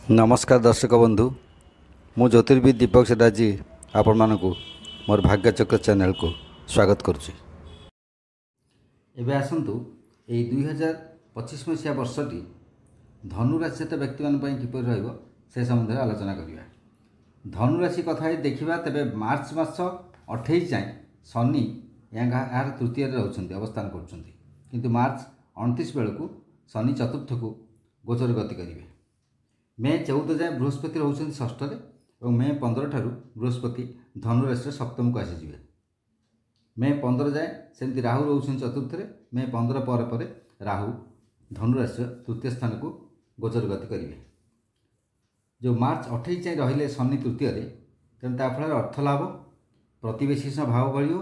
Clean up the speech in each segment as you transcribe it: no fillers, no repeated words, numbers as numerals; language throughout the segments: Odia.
नमस्कार दर्शक बंधु मु ज्योतिर्विद दीपक सेठाजी आपण मानकु मोर भाग्यचक्र चैनल को स्वागत करुच्ची। एबे आसंतु एई 2025 मसीहा वर्षटी धनुराशि व्यक्ति मान किपर रहिबो से संबंध में आलोचना करिया। धनुराशि कथा देखिबा तेबे मार्च मास 28 जाए शनि यार तृतीय रहउछन्ति अवस्थान करुछन्ति, किंतु मार्च 29 बेलू शनि चतुर्थ को गोचर गति करिवे। मे 14 जाए बृहस्पति रोचते षष्ठ और मे 15 ठारू बृहस्पति धनुराशि सप्तम को आसीजे। मे 15 जाए सेमती राहु रोचते चतुर्थ, मे 15 पर राहु धनुराशि तृतीय स्थान को गोचर गति करेंगे। जो मार्च 28 जाए रहिले शनि तृतीय तेणु ताफल अर्थ लाभ प्रतिवेशी भाव बढ़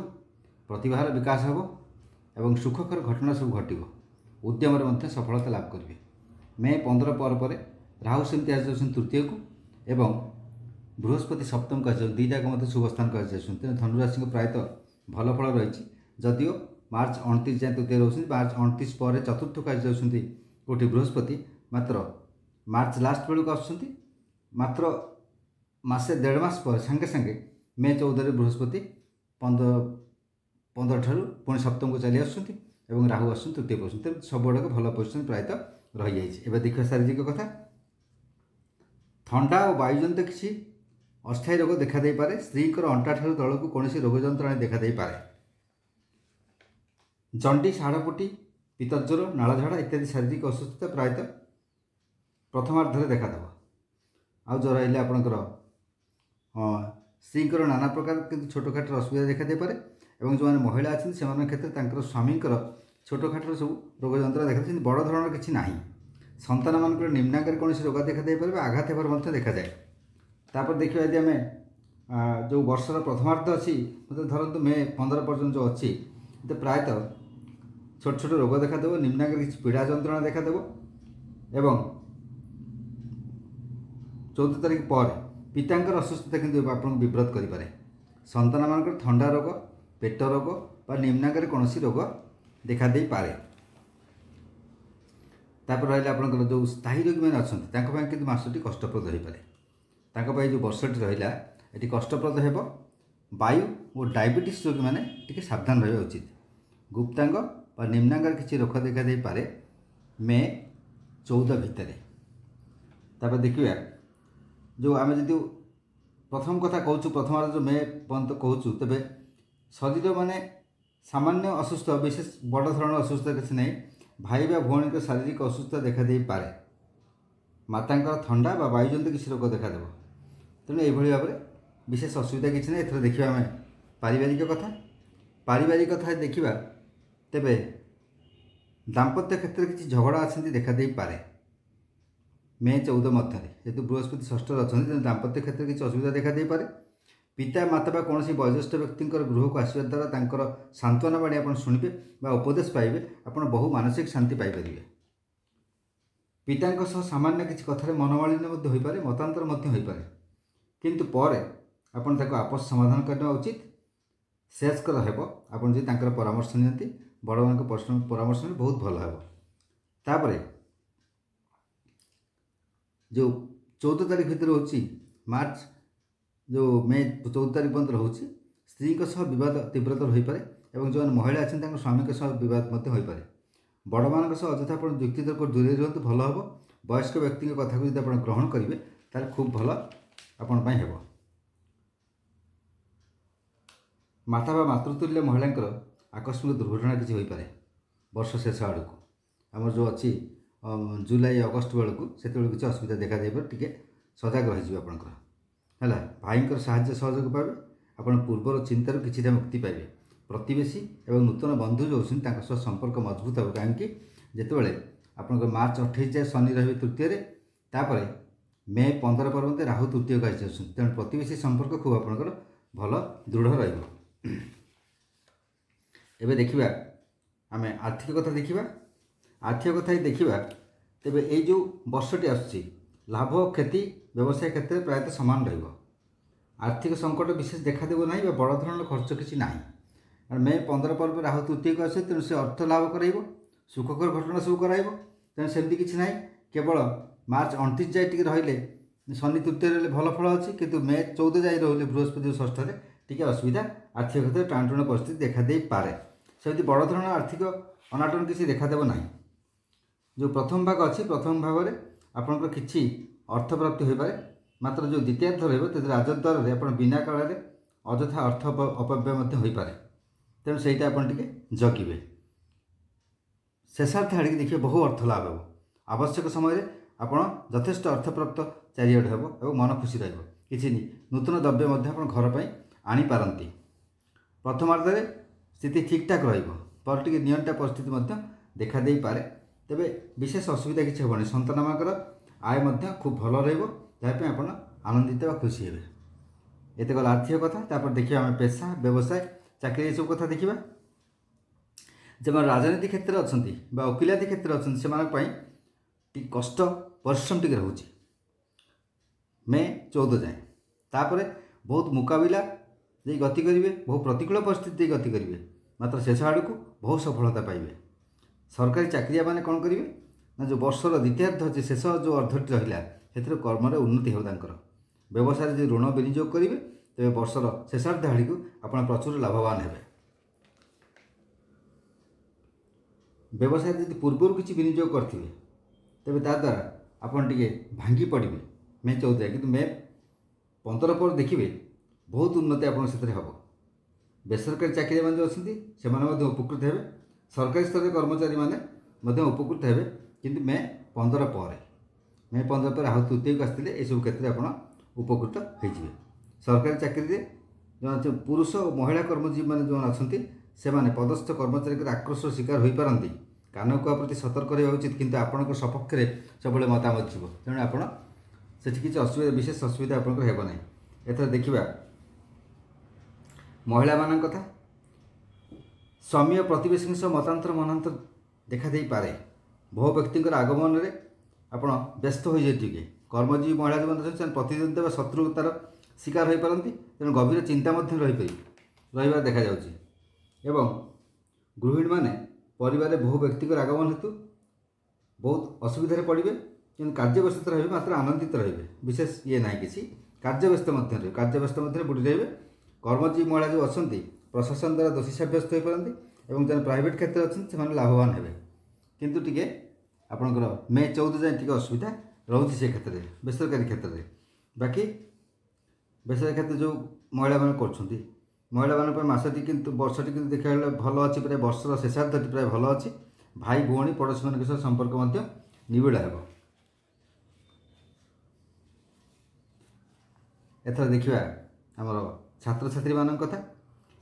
प्रतिभार विकास हो और सुखकर घटना सब घटो उद्यम सफलता लाभ करेंगे। मे 15 पर राहु सेमती आसी तृतीय को एवं बृहस्पति सप्तम को आस दीटा को मतलब शुभ स्थान को आसी तेना धनुराशि को प्रायतः भल फल रही। जदिओ मार्च 29 जाए तृतीय रोचे, मार्च 29 पर चतुर्थ को आसी कौटी बृहस्पति मात्र मार्च लास्ट बेलू आसुँच मात्र मसे 1.5 मास पर सांगे सांगे मे 14 बृहस्पति 15 ठारू पुणी सप्तम को चली आसुँच राहु आस तृतीय पोजिशन तेज सब गुड़ाक भल पोजिशन प्रायतः रही जाए। देखिए शारीरिक कथा ठंडा और वायुजनित किसी अस्थायी रोग देखा दे पारे। स्त्री अंटा ठारू तल को कौन रोग जंत्रणा देखा दे पारे। जंडिस हाड़पुटी पित्तज्वर नाड़झाड़ा इत्यादि शारीरिक असुस्थता प्रायतः प्रथमार्धे देखादेव। आउ जो रही आपणकर स्त्री नाना प्रकार किंतु छोटखाट असुविधा देखा दे पारे और जो महिला अच्छी से क्षेत्र स्वामी छोटखाट सब रोग जंत्रणा देखा बड़ धरण किसी ना। संतान मान निम्नांग कौन रोग देखा दे पारे आघात होकर देखा जाए। तापर देखिए यदि आम जो वर्षर प्रथमार्ध अच्छी मतलब धरतु मे 15 पर्यटन जो अच्छी तो प्रायतः छोट छोट रोग देखादेव, निम्नांग किसी पीड़ा जंत्रणा देखादेव एवं 14 तारीख पर पितांकर असुस्थता किंतु आपको विब्रत करें। संतान मान ठंडा रोग पेट रोग व निम्नांग कौन रोग देखा दे पारे। तापर रहा आपंकर जो स्थायी रोगी मैंने अच्छा कि मासटी कष्टप्रद हो पारे। जो वर्षटी रहा ये कष्टप्रद हो वायु और डायबिटीज रोगी मैंने टी सावधान रहा उचित। गुप्तांग व निम्नांग किसी रोग देखा दे पारे मे 14 भितर। तापर देखिए जो आम जी प्रथम कथा कहूँ प्रथम जो मे पर्यंत कहूँ तेरे शरीर माने सामान्य असुस्थ विशेष बड़ धरण असुस्थ किसी ना। भाई बा भौणी को शारीरिक असुस्थता देखा दे पारे। माता ठंडा व वायुजनित किसी रोग देखादेव। तेणु यह भाव में विशेष असुविधा किसी ना। एथर देखा आम पारिवारिक कथा देखा तेबे दाम्पत्य क्षेत्र किसी झगड़ा आसती देखा दे पारे मे 14 मध्य। जेहेतु बृहस्पति षष्ठ अच्छा तेनाली दाम्पत्य क्षेत्र किसी असुविधा देखा दे पारे। पिता माता बा कौन वयोज्येष्ठ व्यक्ति गृह को आसवा द्वारा सांत्वना बाणी आप शुणे उपदेश पाइबे आप बहु मानसिक शांति पाइपर। पिता सामान्य किसी कथार मनमालिन्य हो पारे, मतांतर हो पारे, किंतु पर आपन आपस समाधान करने उचित। श्रेयस्कर आपन जी परामर्श नियंती बड़ मान परामर्श ने बहुत भल हे। तापर जो 14 तारीख भितर हो मार्च जो मे 14 तारीख पर्यटन रोचे स्त्री बद तीव्रतर हो पारे और जो महिला अच्छी स्वामी बद हो पारे। बड़ मान अजथा आप युक्ति तर्क दूर रुहतु भल हम। वयस्क व्यक्ति कथा को आप ग्रहण करेंगे तार खूब भल आपण हो। माता बा मातृतुल्य महिला आकस्मिक दुर्घटना किसी हो पारे वर्ष शेष आड़ को आम जो अच्छी जुलाई अगस्ट बेलू से किसी असुविधा देखा दे पारे। टी सजग रही आपंकर है भाई साहाय्य सहयोग पाए आप पूर्वर चिंतार किसी मुक्ति पाइबे। प्रतिवेशी और नूतन बंधु जो अच्छे संपर्क मजबूत हो कहीं जितेबाला आप मार्च 28 जाए शनि रही तृतीय तापर मे 15 पर राहु तृतीय को आसी तेणु प्रतिवेशी संपर्क खूब आपंकर भल दृढ़ रही। देखा आम आर्थिक कथा देखा। आर्थिक कथा देखा तेरे ये जो वर्षटी आसुच्ची लाभ क्षति व्यवसाय क्षेत्र में प्रायतः सामान रही। आर्थिक संकट विशेष देखा देव ना बड़ धरण खर्च किसी ना। मे 15 पर राहु तृतीय को आसे तेणु से अर्थ लाभ कर सुखकर घटना सब कर तेणु सेमती किसी ना। केवल ମାର୍ଚ୍ଚ 29 ଯାଏ ଟିକେ ରହିଲେ ଶନି ତୃତୀୟ ରହିଲେ ଭଲ ଫଳ ଅଛି, କିନ୍ତୁ ମେ 14 ଯାଏ ରହିଲେ ବୃହସ୍ପତି ଷଷ୍ଠରେ ଟିକେ ଅସୁବିଧା ଆର୍ଥିକ କ୍ଷେତ୍ରରେ ଟାଣଟୁଣ ପରିସ୍ଥିତି ଦେଖାଦେଇପାରେ। ସେମିତି ବଡ଼ ଧରଣର ଆର୍ଥିକ ଅନାଟନ କିଛି ଦେଖାଦେବ ନାହିଁ। ଯେଉଁ ପ୍ରଥମ ଭାଗ ଅଛି, ପ୍ରଥମ ଭାଗରେ ଆପଣଙ୍କର କିଛି ଅର୍ଥପ୍ରାପ୍ତି ହୋଇପାରେ, ମାତ୍ର ଯେଉଁ ଦ୍ୱିତୀୟାର୍ଥ ରହିବ ସେଥିରେ ରାଜଦ୍ୱାରରେ ଆପଣ ବିନା କାଳରେ ଅଯଥା ଅର୍ଥ ଅପବ୍ୟୟ ମଧ୍ୟ ହୋଇପାରେ। ତେଣୁ ସେଇଟା ଆପଣ ଟିକେ ଜଗିବେ। ଶେଷାର୍ଥ ଆଡ଼ିକି ଦେଖିବେ ବହୁ ଅର୍ଥ ଲାଭ ହେବ। ଆବଶ୍ୟକ ସମୟରେ ଆପଣ ଯଥେଷ୍ଟ ଅର୍ଥପ୍ରାପ୍ତ ଚାରିଆଡ଼େ ହେବ ଏବଂ ମନ ଖୁସି ରହିବ। କିଛି ନୂତନ ଦ୍ରବ୍ୟ ମଧ୍ୟ ଆପଣ ଘର ପାଇଁ ଆଣିପାରନ୍ତି। ପ୍ରଥମାର୍ଦ୍ଧରେ ସ୍ଥିତି ଠିକ୍ଠାକ୍ ରହିବ, ପରେ ଟିକେ ନିଅଣ୍ଟା ପରିସ୍ଥିତି ମଧ୍ୟ ଦେଖାଦେଇପାରେ। ତେବେ ବିଶେଷ ଅସୁବିଧା କିଛି ହେବନି। ସନ୍ତାନମାନଙ୍କର ଆୟ ମଧ୍ୟ ଖୁବ୍ ଭଲ ରହିବ, ଯାହା ପାଇଁ ଆପଣ ଆନନ୍ଦିତ ବା ଖୁସି ହେବେ। ଏତେ ଗଲା ଆର୍ଥିକ କଥା। ତାପରେ ଦେଖିବା ଆମେ ପେଶା, ବ୍ୟବସାୟ, ଚାକିରି ଏସବୁ କଥା ଦେଖିବା। ଯେଉଁମାନେ ରାଜନୀତି କ୍ଷେତ୍ରରେ ଅଛନ୍ତି ବା ଓକିଲାତି କ୍ଷେତ୍ରରେ ଅଛନ୍ତି ସେମାନଙ୍କ ପାଇଁ ଟିକେ କଷ୍ଟ ପରିଶ୍ରମ ଟିକେ ରହୁଛି ମେ 14 ଯାଏଁ। ତାପରେ ବହୁତ ମୁକାବିଲା ଦେଇ ଗତି କରିବେ, ବହୁ ପ୍ରତିକୂଳ ପରିସ୍ଥିତି ଦେଇ ଗତି କରିବେ, ମାତ୍ର ଶେଷ ଆଡ଼କୁ ବହୁ ସଫଳତା ପାଇବେ। ସରକାରୀ ଚାକିରିଆ ମାନେ କ'ଣ କରିବେ ନା ଯେଉଁ ବର୍ଷର ଦ୍ୱିତୀୟାର୍ଦ୍ଧ ଅଛି, ଶେଷ ଯେଉଁ ଅର୍ଦ୍ଧଟି ରହିଲା ସେଥିରେ କର୍ମରେ ଉନ୍ନତି ହେବ ତାଙ୍କର। ବ୍ୟବସାୟରେ ଯଦି ଋଣ ବିନିଯୋଗ କରିବେ ତେବେ ବର୍ଷର ଶେଷାର୍ଦ୍ଧ ଆଡ଼ିକୁ ଆପଣ ପ୍ରଚୁର ଲାଭବାନ ହେବେ। ବ୍ୟବସାୟରେ ଯଦି ପୂର୍ବରୁ କିଛି ବିନିଯୋଗ କରିଥିବେ ତେବେ ତାଦ୍ୱାରା ଆପଣ ଟିକେ ଭାଙ୍ଗି ପଡ଼ିବେ ମେ 14 ଯାଏଁ, କିନ୍ତୁ ମେ 15 ପରେ ଦେଖିବେ ବହୁତ ଉନ୍ନତି ଆପଣଙ୍କ ସେଥିରେ ହେବ। ବେସରକାରୀ ଚାକିରିଆମାନେ ଯେଉଁ ଅଛନ୍ତି ସେମାନେ ମଧ୍ୟ ଉପକୃତ ହେବେ, ସରକାରୀ ସ୍ତରରେ କର୍ମଚାରୀମାନେ ମଧ୍ୟ ଉପକୃତ ହେବେ, କିନ୍ତୁ ମେ 15 ପରେ ରାହୁ ତୃତୀୟକୁ ଆସିଥିଲେ ଏସବୁ କ୍ଷେତ୍ରରେ ଆପଣ ଉପକୃତ ହୋଇଯିବେ। ସରକାରୀ ଚାକିରିରେ ଯେଉଁ ପୁରୁଷ ଓ ମହିଳା କର୍ମଜୀବୀମାନେ ଯେଉଁମାନେ ଅଛନ୍ତି ସେମାନେ ପଦସ୍ଥ କର୍ମଚାରୀଙ୍କର ଆକ୍ରୋଶର ଶିକାର ହୋଇପାରନ୍ତି। କାନକୁଆ ପ୍ରତି ସତର୍କ ରହିବା ଉଚିତ, କିନ୍ତୁ ଆପଣଙ୍କ ସପକ୍ଷରେ ସବୁବେଳେ ମତାମତ ଯିବ। ତେଣୁ ଆପଣ ସେଠି କିଛି ବିଶେଷ ଅସୁବିଧା ଆପଣଙ୍କର ହେବ ନାହିଁ। ଏଥର ଦେଖିବା ମହିଳାମାନଙ୍କ କଥା। ସ୍ୱାମୀ ଓ ପ୍ରତିବେଶୀଙ୍କ ସହ ମତାନ୍ତର ମନାନ୍ତର ଦେଖାଦେଇପାରେ। ବହୁ ବ୍ୟକ୍ତିଙ୍କର ଆଗମନରେ ଆପଣ ବ୍ୟସ୍ତ ହୋଇଯାଇ ଟିକେ। କର୍ମଜୀବୀ ମହିଳା ଯେଉଁମାନେ ଅଛନ୍ତି ସେମାନେ ପ୍ରତିଦ୍ୱନ୍ଦିତା ବା ଶତ୍ରୁତାର ଶିକାର ହୋଇପାରନ୍ତି, ତେଣୁ ଗଭୀର ଚିନ୍ତା ମଧ୍ୟ ରହିବାର ଦେଖାଯାଉଛି। ଏବଂ ଗୃହିଣୀମାନେ ପରିବାରରେ ବହୁ ବ୍ୟକ୍ତିଙ୍କର ଆଗମନ ହେତୁ ବହୁତ ଅସୁବିଧାରେ ପଡ଼ିବେ, କିନ୍ତୁ କାର୍ଯ୍ୟବ୍ୟସ୍ତ ରହିବେ, ମାତ୍ର ଆନନ୍ଦିତ ରହିବେ। ବିଶେଷ ନାହିଁ କିଛି, କାର୍ଯ୍ୟବ୍ୟସ୍ତ ମଧ୍ୟରେ ବୁଡ଼ି ରହିବେ। କର୍ମଜୀବୀ ମହିଳା ଯେଉଁ ଅଛନ୍ତି ପ୍ରଶାସନ ଦ୍ୱାରା ଦୋଷୀ ସାବ୍ୟସ୍ତ ହୋଇପାରନ୍ତି ଏବଂ ଯେଉଁମାନେ ପ୍ରାଇଭେଟ୍ କ୍ଷେତ୍ରରେ ଅଛନ୍ତି ସେମାନେ ଲାଭବାନ ହେବେ, କିନ୍ତୁ ଟିକେ ଆପଣଙ୍କର ମେ 14 ଯାଏଁ ଟିକେ ଅସୁବିଧା ରହୁଛି ସେ କ୍ଷେତ୍ରରେ, ବେସରକାରୀ କ୍ଷେତ୍ରରେ। ବାକି ବେସରକାରୀ କ୍ଷେତ୍ରରେ ଯେଉଁ ମହିଳାମାନେ କରୁଛନ୍ତି ମହିଳାମାନଙ୍କ ପାଇଁ ମାସଟି କିନ୍ତୁ ବର୍ଷଟି କିନ୍ତୁ ଦେଖିବାକୁ ଗଲେ ଭଲ ଅଛି, ପ୍ରାୟ ବର୍ଷର ଶେଷାର୍ଦ୍ଧଟି ପ୍ରାୟ ଭଲ ଅଛି। ଭାଇ ଭଉଣୀ ପଡ଼ୋଶୀମାନଙ୍କ ସହ ସମ୍ପର୍କ ମଧ୍ୟ ନିବିଡ଼ ହେବ। ଏଥର ଦେଖିବା ଆମର ଛାତ୍ରଛାତ୍ରୀମାନଙ୍କ କଥା।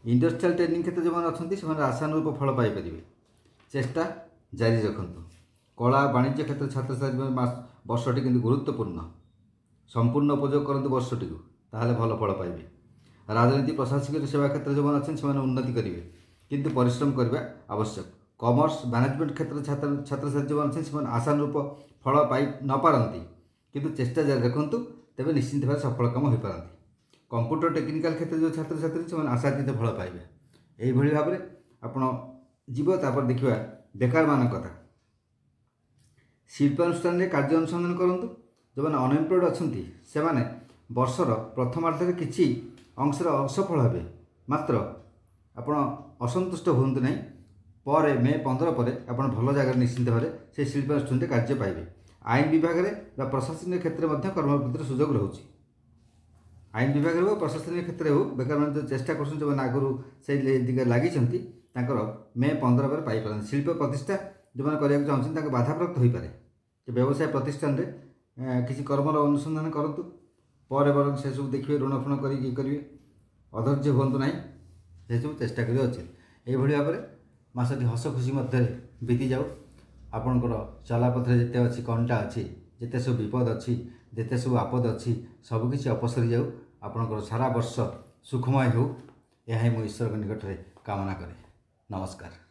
ଇଣ୍ଡଷ୍ଟ୍ରିଆଲ ଟ୍ରେନିଂ କ୍ଷେତ୍ରରେ ଯେଉଁମାନେ ଅଛନ୍ତି ସେମାନେ ଆଶାନୁରୂପ ଫଳ ପାଇପାରିବେ, ଚେଷ୍ଟା ଜାରି ରଖନ୍ତୁ। କଳା ବାଣିଜ୍ୟ କ୍ଷେତ୍ରରେ ଛାତ୍ରଛାତ୍ରୀ ବର୍ଷଟି କିନ୍ତୁ ଗୁରୁତ୍ୱପୂର୍ଣ୍ଣ, ସମ୍ପୂର୍ଣ୍ଣ ଉପଯୋଗ କରନ୍ତୁ ବର୍ଷଟିକୁ, ତାହେଲେ ଭଲ ଫଳ ପାଇବେ। ରାଜନୀତି ପ୍ରଶାସନିକ ସେବା କ୍ଷେତ୍ରରେ ଯେଉଁମାନେ ଅଛନ୍ତି ସେମାନେ ଉନ୍ନତି କରିବେ, କିନ୍ତୁ ପରିଶ୍ରମ କରିବା ଆବଶ୍ୟକ। କମର୍ସ ମ୍ୟାନେଜମେଣ୍ଟ କ୍ଷେତ୍ରରେ ଛାତ୍ରଛାତ୍ରୀ ଯେଉଁମାନେ ଅଛନ୍ତି ସେମାନେ ଆଶାନୁରୂପ ଫଳ ପାଇ ନପାରନ୍ତି, କିନ୍ତୁ ଚେଷ୍ଟା ଜାରି ରଖନ୍ତୁ, ତେବେ ନିଶ୍ଚିତ ଭାବେ ସଫଳ କାମ ହୋଇପାରନ୍ତି। କମ୍ପ୍ୟୁଟର ଟେକ୍ନିକାଲ କ୍ଷେତ୍ରରେ ଯେଉଁ ଛାତ୍ରଛାତ୍ରୀ ସେମାନେ ଆଶାତୀତ ଫଳ ପାଇବେ। ଏହିଭଳି ଭାବରେ ଆପଣ ଯିବ। ତାପରେ ଦେଖିବା ବେକାରମାନଙ୍କ କଥା। ଶିଳ୍ପାନୁଷ୍ଠାନରେ କାର୍ଯ୍ୟ ଅନୁସନ୍ଧାନ କରନ୍ତୁ। ଯେଉଁମାନେ ଅନଏମ୍ପ୍ଲଏଡ଼ ଅଛନ୍ତି ସେମାନେ ବର୍ଷର ପ୍ରଥମାର୍ଦ୍ଧରେ କିଛି ଅଂଶରେ ଅସଫଳ ହେବେ, ମାତ୍ର ଆପଣ ଅସନ୍ତୁଷ୍ଟ ହୁଅନ୍ତୁ ନାହିଁ। ପରେ ମେ 15 ପରେ ଆପଣ ଭଲ ଜାଗାରେ ନିଶ୍ଚିତ ଭାବରେ ସେହି ଶିଳ୍ପାନୁଷ୍ଠାନରେ କାର୍ଯ୍ୟ ପାଇବେ। ଆଇନ ବିଭାଗରେ ବା ପ୍ରଶାସନିକ କ୍ଷେତ୍ରରେ ମଧ୍ୟ କର୍ମପ୍ରାପ୍ତିର ସୁଯୋଗ ରହୁଛି। ଆଇନ ବିଭାଗରେ ହେଉ ପ୍ରଶାସନିକ କ୍ଷେତ୍ରରେ ହେଉ ବେକାରମାନେ ଯେଉଁ ଚେଷ୍ଟା କରୁଛନ୍ତି, ଯେଉଁମାନେ ଆଗରୁ ସେଇ ଦିଗରେ ଲାଗିଛନ୍ତି ତାଙ୍କର ମେ 15 ପରେ ପାଇପାରନ୍ତି। ଶିଳ୍ପ ପ୍ରତିଷ୍ଠା ଯେଉଁମାନେ କରିବାକୁ ଚାହୁଁଛନ୍ତି ତାଙ୍କ ବାଧାପ୍ରାପ୍ତ ହୋଇପାରେ। ବ୍ୟବସାୟ ପ୍ରତିଷ୍ଠାନରେ କିଛି କର୍ମର ଅନୁସନ୍ଧାନ କରନ୍ତୁ, ପରେ ବରଂ ସେସବୁ ଦେଖିବେ, ଋଣ ଫୁଣ କରିକି କରିବେ। ଅଧୈର୍ଯ୍ୟ ହୁଅନ୍ତୁ ନାହିଁ, ସେସବୁ ଚେଷ୍ଟା କରିବା ଉଚିତ। ଏହିଭଳି ଭାବରେ ମାସଟି ହସ ଖୁସି ମଧ୍ୟରେ ବିତିଯାଉ। ଆପଣଙ୍କର ଚଲାପଥରେ ଯେତେ ଅଛି କଣ୍ଟା ଅଛି, ଯେତେ ସବୁ ବିପଦ ଅଛି, ଯେତେ ସବୁ ଆପଦ ଅଛି, ସବୁକିଛି ଅପସରି ଯାଉ। ଆପଣଙ୍କର ସାରା ବର୍ଷ ସୁଖମୟ ହେଉ, ଏହା ହିଁ ମୁଁ ଈଶ୍ୱରଙ୍କ ନିକଟରେ କାମନା କରେ। ନମସ୍କାର।